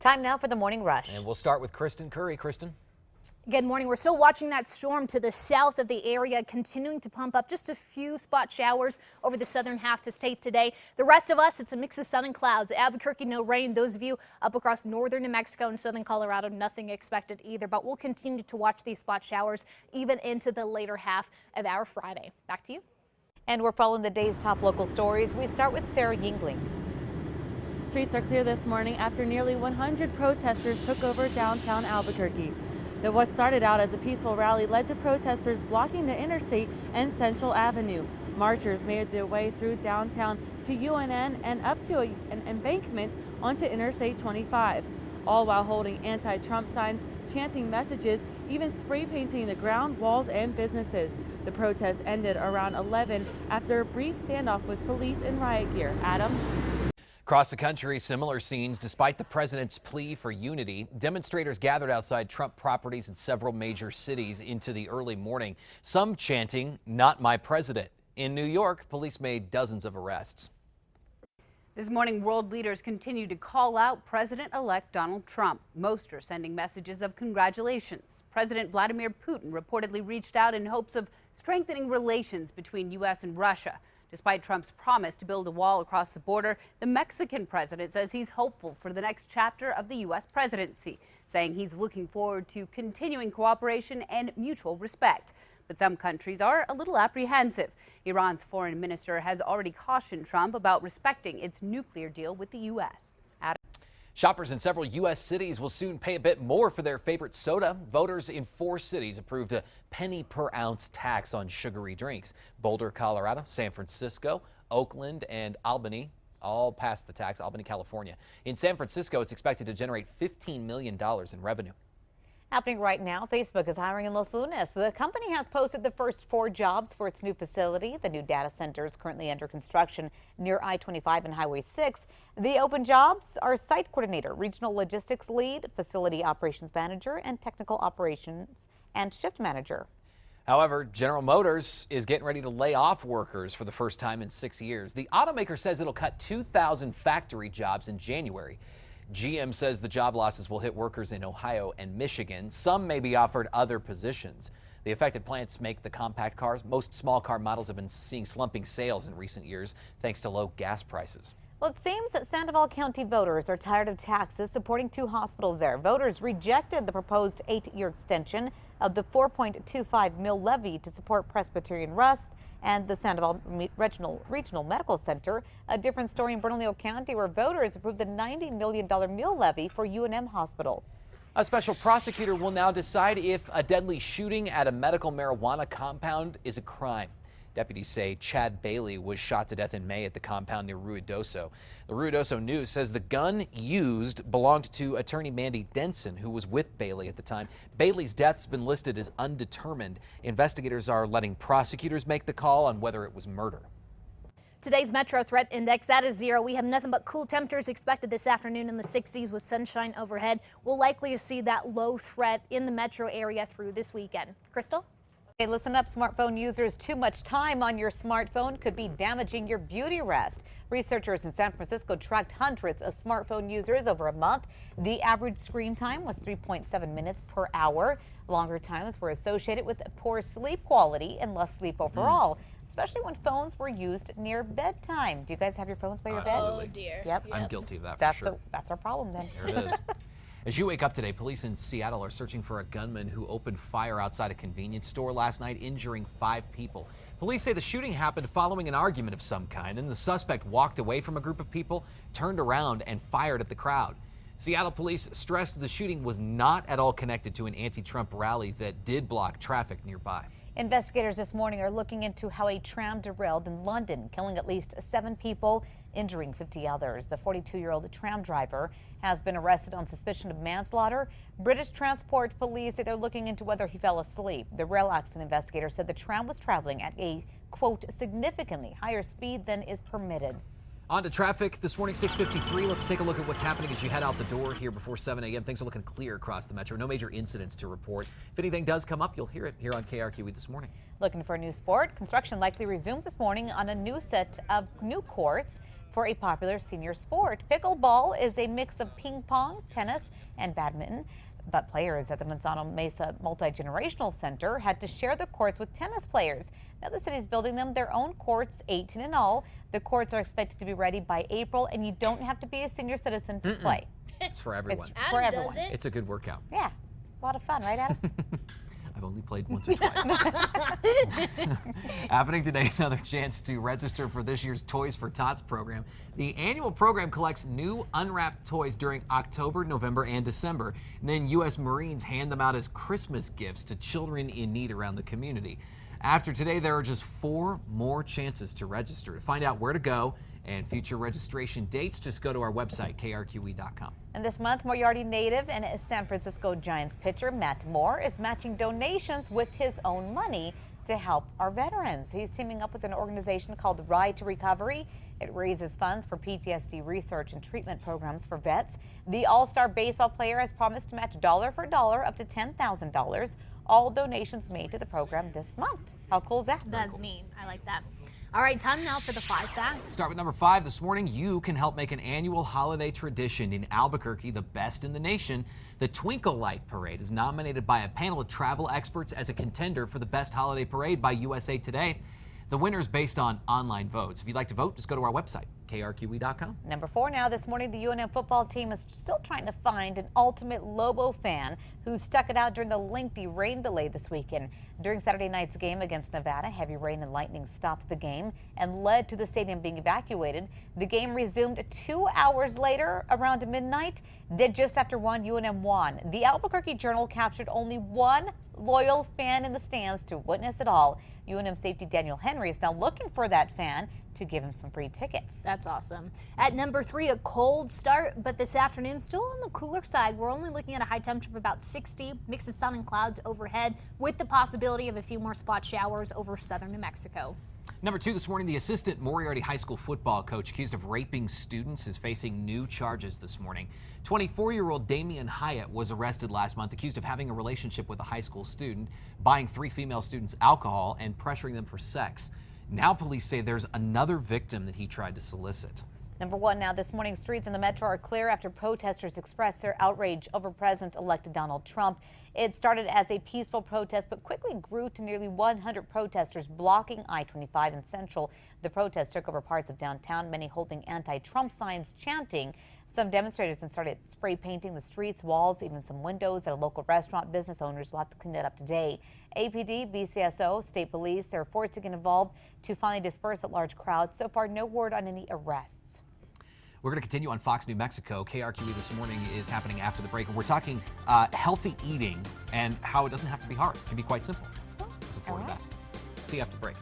Time now for the Morning Rush. And we'll start with Kristen Curry. Kristen. Good morning. We're still watching that storm to the south of the area, continuing to pump up just a few spot showers over the southern half of the state today. The rest of us, it's a mix of sun and clouds. Albuquerque, no rain. Those of you up across northern New Mexico and southern Colorado, nothing expected either. But we'll continue to watch these spot showers even into the later half of our Friday. Back to you. And we're following the day's top local stories. We start with Sarah Yingling. Streets are clear this morning after nearly 100 protesters took over downtown Albuquerque. What started out as a peaceful rally led to protesters blocking the interstate and Central Avenue. Marchers made their way through downtown to UNN and up to an embankment onto Interstate 25, all while holding anti-Trump signs, chanting messages, even spray painting the ground, walls, and businesses. The protest ended around 11 after a brief standoff with police in riot gear. Adam? Across the country, similar scenes. Despite the president's plea for unity, demonstrators gathered outside Trump properties in several major cities into the early morning, some chanting, "Not my president." In New York, police made dozens of arrests. This morning, world leaders continue to call out President-elect Donald Trump. Most are sending messages of congratulations. President Vladimir Putin reportedly reached out in hopes of strengthening relations between U.S. and Russia. Despite Trump's promise to build a wall across the border, the Mexican president says he's hopeful for the next chapter of the U.S. presidency, saying he's looking forward to continuing cooperation and mutual respect. But some countries are a little apprehensive. Iran's foreign minister has already cautioned Trump about respecting its nuclear deal with the U.S. Shoppers in several U.S. cities will soon pay a bit more for their favorite soda. Voters in 4 cities approved a penny per ounce tax on sugary drinks. Boulder, Colorado, San Francisco, Oakland, and Albany all passed the tax. Albany, California. In San Francisco, it's expected to generate $15 million in revenue. Happening right now, Facebook is hiring in Los Lunas. The company has posted the first 4 jobs for its new facility. The new data center is currently under construction near I-25 and Highway 6. The open jobs are site coordinator, regional logistics lead, facility operations manager, and technical operations and shift manager. However, General Motors is getting ready to lay off workers for the first time in 6 years. The automaker says it'll cut 2,000 factory jobs in January. GM says the job losses will hit workers in Ohio and Michigan. Some may be offered other positions. The affected plants make the compact cars. Most small car models have been seeing slumping sales in recent years thanks to low gas prices. Well, it seems that Sandoval County voters are tired of taxes supporting 2 hospitals there. Voters rejected the proposed 8-year extension of the $4.25 mill levy to support Presbyterian Rust and the Sandoval Regional Medical Center. A different story in Bernalillo County, where voters approved the $90 million mill levy for UNM Hospital. A special prosecutor will now decide if a deadly shooting at a medical marijuana compound is a crime. Deputies say Chad Bailey was shot to death in May at the compound near Ruidoso. The Ruidoso News says the gun used belonged to attorney Mandy Denson, who was with Bailey at the time. Bailey's death has been listed as undetermined. Investigators are letting prosecutors make the call on whether it was murder. Today's Metro Threat Index at a 0. We have nothing but cool temperatures expected this afternoon in the 60s with sunshine overhead. We'll likely see that low threat in the metro area through this weekend. Crystal? Hey, listen up, smartphone users. Too much time on your smartphone could be damaging your beauty rest. Researchers in San Francisco tracked hundreds of smartphone users over a month. The average screen time was 3.7 minutes per hour. Longer times were associated with poor sleep quality and less sleep overall, especially when phones were used near bedtime. Do you guys have your phones by your bed? Oh, dear. Yep. I'm guilty of that That's for sure. That's our problem then. There it is. As you wake up today, police in Seattle are searching for a gunman who opened fire outside a convenience store last night, injuring 5 people. Police say the shooting happened following an argument of some kind, and the suspect walked away from a group of people, turned around, and fired at the crowd. Seattle police stressed the shooting was not at all connected to an anti-Trump rally that did block traffic nearby. Investigators this morning are looking into how a tram derailed in London, killing at least 7 people, injuring 50 others. The 42-year-old tram driver has been arrested on suspicion of manslaughter. British Transport Police say they're looking into whether he fell asleep. The rail accident investigator said the tram was traveling at a, quote, significantly higher speed than is permitted. On to traffic this morning, 6:53. Let's take a look at what's happening as you head out the door here before 7 a.m. Things are looking clear across the metro. No major incidents to report. If anything does come up, you'll hear it here on KRQE this morning. Looking for a new sport? Construction likely resumes this morning on a new set of new courts. for a popular senior sport. Pickleball is a mix of ping pong, tennis, and badminton. But players at the Manzano Mesa Multi-Generational Center had to share the courts with tennis players. Now the city's building them their own courts, 18 in all. The courts are expected to be ready by April, and you don't have to be a senior citizen to play. It's for everyone. It's for everyone. Does it? It's a good workout. Yeah, a lot of fun, right, Adam? I've only played once or twice. Happening today, another chance to register for this year's Toys for Tots program. The annual program collects new unwrapped toys during October, November, and December. And then U.S. Marines hand them out as Christmas gifts to children in need around the community. After today, there are just 4 more chances to register. To find out where to go and future registration dates, just go to our website, krqe.com. And this month, Moriarty native and San Francisco Giants pitcher Matt Moore is matching donations with his own money to help our veterans. He's teaming up with an organization called Ride to Recovery. It raises funds for PTSD research and treatment programs for vets. The all-star baseball player has promised to match dollar for dollar up to $10,000. All donations made to the program this month. How cool is that? That's neat. I like that. All right, time now for the 5 facts. Start with number 5 this morning. You can help make an annual holiday tradition in Albuquerque the best in the nation. The Twinkle Light Parade is nominated by a panel of travel experts as a contender for the best holiday parade by USA Today. The winner is based on online votes. If you'd like to vote, just go to our website, krqe.com. Number 4 now. This morning, the UNM football team is still trying to find an ultimate Lobo fan who stuck it out during the lengthy rain delay this weekend. During Saturday night's game against Nevada, heavy rain and lightning stopped the game and led to the stadium being evacuated. The game resumed 2 hours later around midnight. Then just after 1, UNM won. The Albuquerque Journal captured only one loyal fan in the stands to witness it all. UNM safety Daniel Henry is now looking for that fan to give him some free tickets. That's awesome. At number 3, a cold start, but this afternoon still on the cooler side. We're only looking at a high temperature of about 60, mix of sun and clouds overhead with the possibility of a few more spot showers over southern New Mexico. Number 2 this morning, the assistant Moriarty High School football coach accused of raping students is facing new charges this morning. 24-year-old Damian Hyatt was arrested last month, accused of having a relationship with a high school student, buying 3 female students alcohol, and pressuring them for sex. Now police say there's another victim that he tried to solicit. Number 1 now. This morning, streets in the metro are clear after protesters expressed their outrage over President-elect Donald Trump. It started as a peaceful protest, but quickly grew to nearly 100 protesters blocking I-25 in Central. The protest took over parts of downtown, many holding anti-Trump signs, chanting. Some demonstrators then started spray painting the streets, walls, even some windows at a local restaurant. Business owners will have to clean it up today. APD, BCSO, state police, they're forced to get involved to finally disperse a large crowd. So far, no word on any arrests. We're going to continue on Fox New Mexico. KRQE this morning is happening after the break. And we're talking healthy eating and how it doesn't have to be hard. It can be quite simple. Look forward to that. See you after the break.